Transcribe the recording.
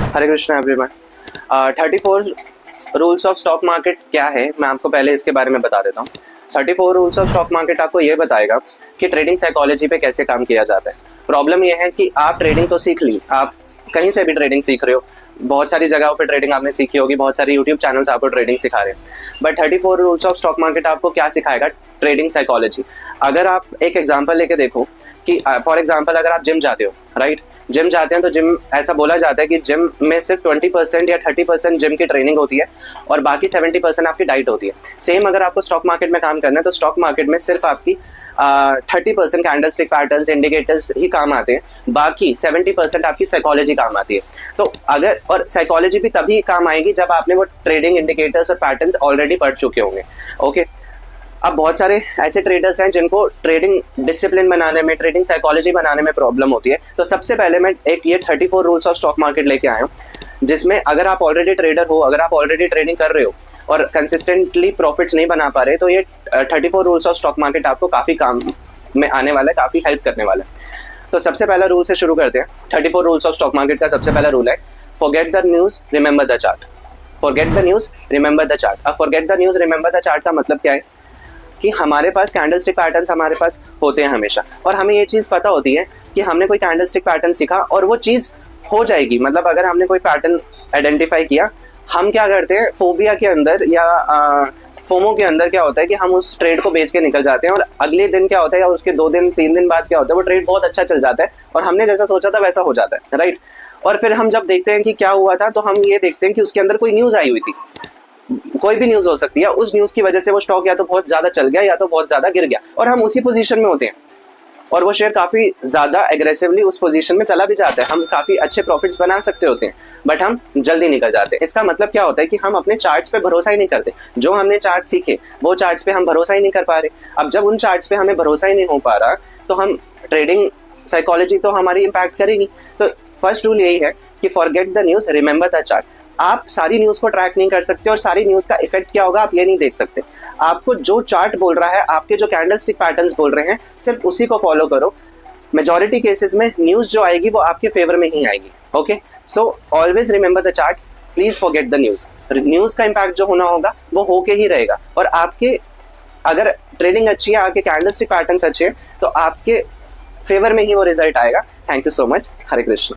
Hare Krishna everyone. 34 rules of stock market क्या है, मैं आपको पहले इसके बारे में बता देता हूँ। 34 रूल्स ऑफ स्टॉक मार्केट आपको ये बताएगा कि ट्रेडिंग साइकोलॉजी पे कैसे काम किया जाता है। प्रॉब्लम ये है कि आप ट्रेडिंग तो सीख ली, आप कहीं से भी ट्रेडिंग सीख रहे हो, बहुत सारी जगहों पे ट्रेडिंग आपने सीखी होगी, बहुत सारे यूट्यूब चैनल्स आपको ट्रेडिंग सिखा रहे हैं, but 34 rules of stock market आपको क्या सिखाएगा? Trading psychology. अगर आप एक एग्जांपल लेके देखो कि फॉर एग्जांपल अगर आप जिम जाते हो, राइट, जिम जाते हैं तो जिम ऐसा बोला जाता है कि जिम में सिर्फ 20% या 30% जिम की ट्रेनिंग होती है और बाकी 70% आपकी डाइट होती है। सेम अगर आपको स्टॉक मार्केट में काम करना है तो स्टॉक मार्केट में सिर्फ आपकी 30% कैंडल स्टिक पैटर्न्स, इंडिकेटर्स ही काम आते हैं, बाकी 70% आपकी साइकोलॉजी काम आती है। तो अगर, और साइकोलॉजी भी तभी काम आएगी जब आपने वो ट्रेडिंग इंडिकेटर्स और पैटर्न्स ऑलरेडी पढ़ चुके होंगे। ओके, अब बहुत सारे ऐसे ट्रेडर्स हैं जिनको ट्रेडिंग डिसिप्लिन बनाने में, ट्रेडिंग साइकोलॉजी बनाने में प्रॉब्लम होती है। तो सबसे पहले मैं एक ये 34 रूल्स ऑफ स्टॉक मार्केट लेके आया हूँ, जिसमें अगर आप ऑलरेडी ट्रेडर हो, अगर आप ऑलरेडी ट्रेडिंग कर रहे हो और कंसिस्टेंटली प्रॉफिट्स नहीं बना पा रहे, तो ये 34 रूल्स ऑफ स्टॉक मार्केट आपको काफ़ी काम में आने वाला है, काफ़ी हेल्प करने वाला है। तो सबसे पहला रूल से शुरू करते हैं। 34 रूल्स ऑफ स्टॉक मार्केट का सबसे पहला रूल है, forget the news, remember the chart. Forget the news, remember the chart. अब forget the news, remember the chart का मतलब क्या है कि हमारे पास कैंडल स्टिक पैटर्न्स हमारे पास होते हैं हमेशा, और हमें ये चीज़ पता होती है कि हमने कोई कैंडल स्टिक पैटर्न सीखा और वो चीज़ हो जाएगी। मतलब अगर हमने कोई पैटर्न आइडेंटिफाई किया, हम क्या करते हैं, फोबिया के अंदर या फोमो के अंदर क्या होता है कि हम उस ट्रेड को बेच के निकल जाते हैं और अगले दिन क्या होता है या उसके 2 दिन 3 दिन बाद क्या होता है, वो ट्रेड बहुत अच्छा चल जाता है और हमने जैसा सोचा था वैसा हो जाता है, राइट। और फिर हम जब देखते हैं कि क्या हुआ था, तो हम ये देखते हैं कि उसके अंदर कोई न्यूज़ आई हुई थी, कोई भी न्यूज़ हो सकती है, उस न्यूज़ की वजह से वो स्टॉक या तो बहुत ज़्यादा चल गया या तो बहुत ज़्यादा गिर गया, और हम उसी पोजीशन में होते हैं और वो शेयर काफ़ी ज़्यादा एग्रेसिवली उस पोजीशन में चला भी जाता है। हम काफ़ी अच्छे प्रॉफिट्स बना सकते होते हैं, बट हम जल्दी निकल जाते हैं। इसका मतलब क्या होता है कि हम अपने चार्ट्स पे भरोसा ही नहीं करते। जो हमने चार्ट सीखे वो चार्ट्स पे हम भरोसा ही नहीं कर पा रहे। अब जब उन चार्ट्स पे हमें भरोसा ही नहीं हो पा रहा, तो हम ट्रेडिंग साइकोलॉजी तो हमारी इम्पैक्ट करेगी। तो फर्स्ट रूल यही है कि forget the news, remember the chart. आप सारी न्यूज़ को ट्रैक नहीं कर सकते और सारी न्यूज़ का इफेक्ट क्या होगा आप ये नहीं देख सकते। आपको जो चार्ट बोल रहा है, आपके जो कैंडल स्टिक पैटर्न्स बोल रहे हैं, सिर्फ उसी को फॉलो करो। मेजॉरिटी केसेस में न्यूज़ जो आएगी वो आपके फेवर में ही आएगी। Okay, so always remember the chart, please forget the news. News का इम्पैक्ट जो होना होगा वो होके ही रहेगा, और आपके अगर ट्रेडिंग अच्छी है, आपके कैंडल स्टिक पैटर्न्स अच्छे हैं, तो आपके फेवर में ही वो रिजल्ट आएगा। Thank you so much. Hare Krishna.